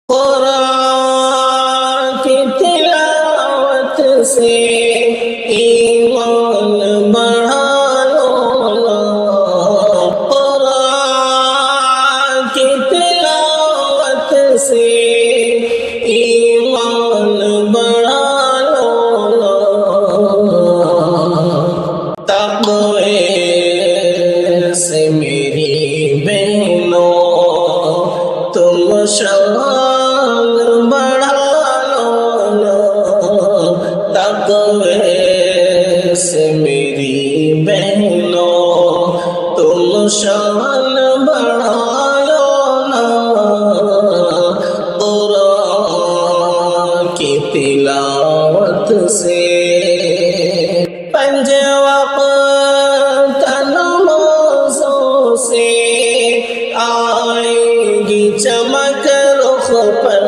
قرآن کی تلاوت سے ایمان بڑھا لو نا، قرآن کی تلاوت سے ایمان بڑھا لو نا، تقوی سے میری بہنوں تم شان بڑھا لو نا، تقوی سے میری بہنوں تم شان بڑھا لو نا، قرآن کی تلاوت سے پنج وقت نمازوں سے آئے گی چمک رخ پر،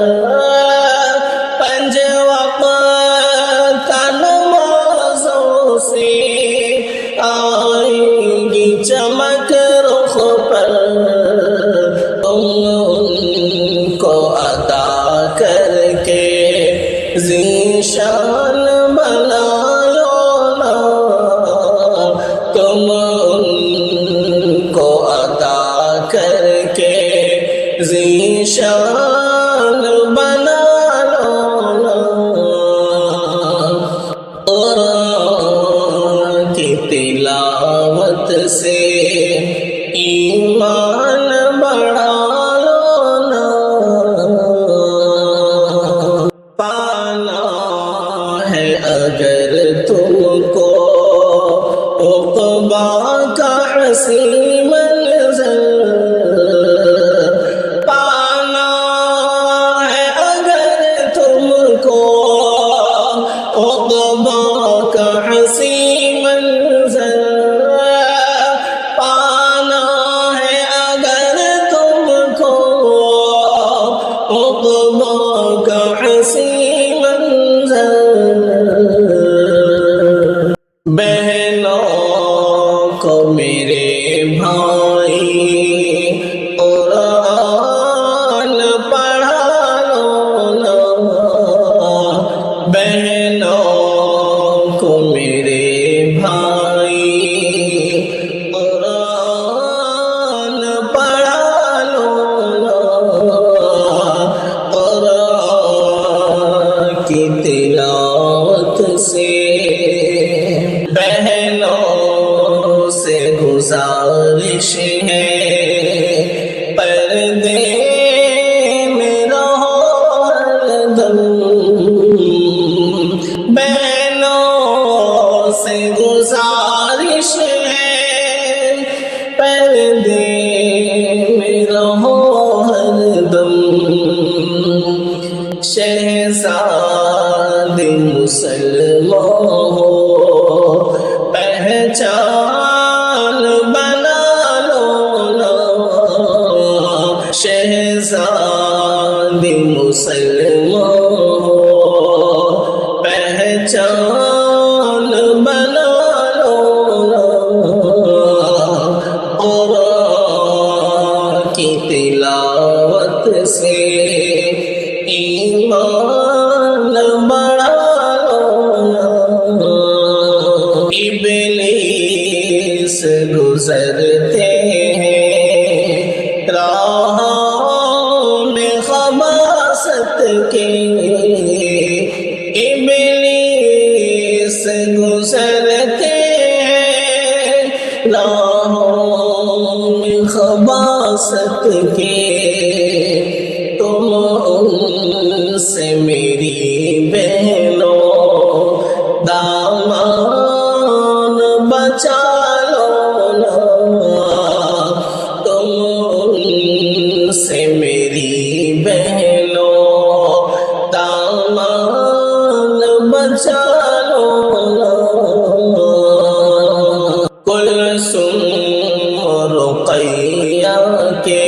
پنج وقت نمازوں سے آئے گی چمک رخ پر، تم ان کو ادا کر کے ذیشان بنا لو نا، تم ان کو ادا کر کے ذیشان بنا لو نا، قرآن کی تلاوت سے ایمان بڑھا لو نا، پانا ہے اگر تم کو عقبا کا حسین منظر، پانا ہے اگر تم کو عقبا کا حسین منظر، پانا ہے اگر تم کو عقبا کا حسین منظر، بہنوں کو میرے بھائی قرآن پڑھا لو نا، بہنوں کو میرے بھائی قرآن پڑھا لو نا، قرآن کی تلاوت سے بہنوں سے گزارش ہے، پردے میں رہو ہردم، بہنوں سے گزارش ہے، پردے میں رہو ہردم، شہزادی مسلمان ہو پہچان بنا لو نا، شہزادی مسلمان ہو پہچان بنا لو نا، قرآن کی تلاوت سے ایمان بڑھا لو نا، ابلیس گزرتے ہیں راہوں میں خباثت کے، ابلیس گزرتے ہیں راہوں میں خباثت کے، تم ان سے میری بہنوں دامان بچا لو نا، تم ان سے میری بہنوں دامان بچا لو نا، کلثوم رقیہ کے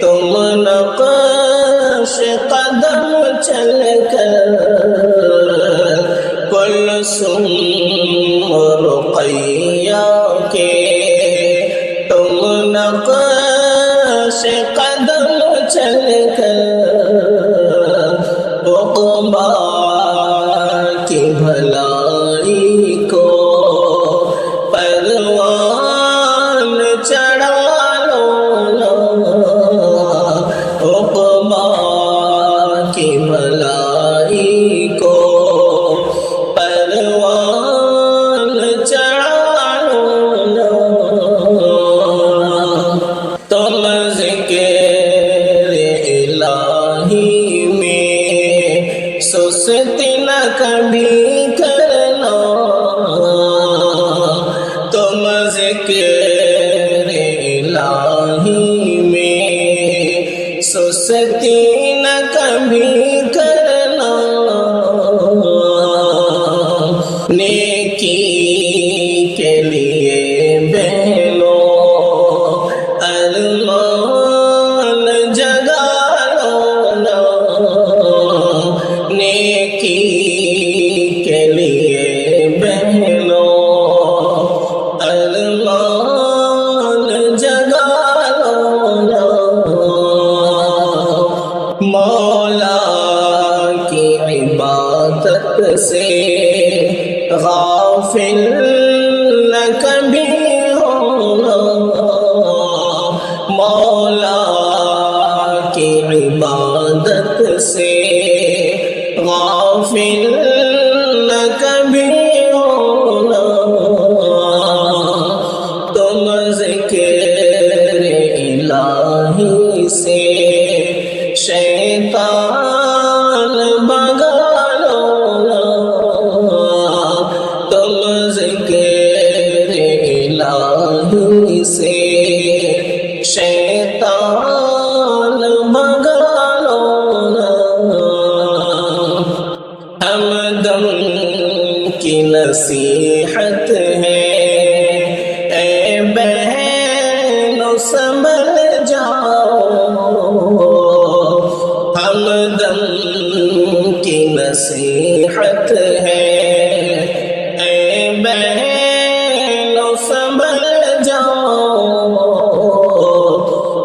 تم نقش قدم چل کر، کلثوم رقیہ کے تم نقش قدم چل کر سستی نہ کبھی کرنا تم ذکر الہی میں سستی نہ کبھی کرنا نیکی کے لیے بہنو ارمان جگا لو نا نیکی کے لیے بہنو ارمان جگا لو نا مولا کی عبادت سے غافل نہ کبھی ہونا مولا کی عبادت سے غافل نہ کبھی ہونا تم ذکر الہی سے شیطان بھگا لو نا تم ذکر الہی سے شیطان بھگا لو نا ہمدم کی نصیحت ہے اے بہنو سنبھل جاؤ ہمدم کی نصیحت ہے اے بہنو سنبھل جاؤ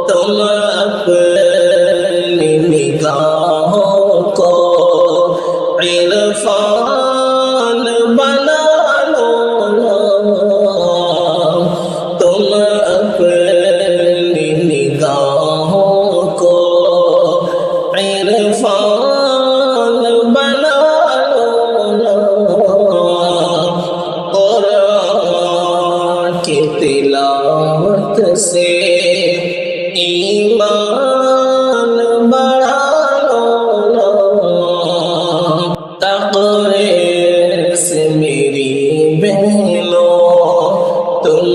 تم اپنی نگاہوں کو عرفان بنا لو نا تم اپنی نگاہوں کو عرفان بنا لو نا قرآن کی تلاوت سے ایمان بڑھا لو نا تقوی سے میری بہنوں تم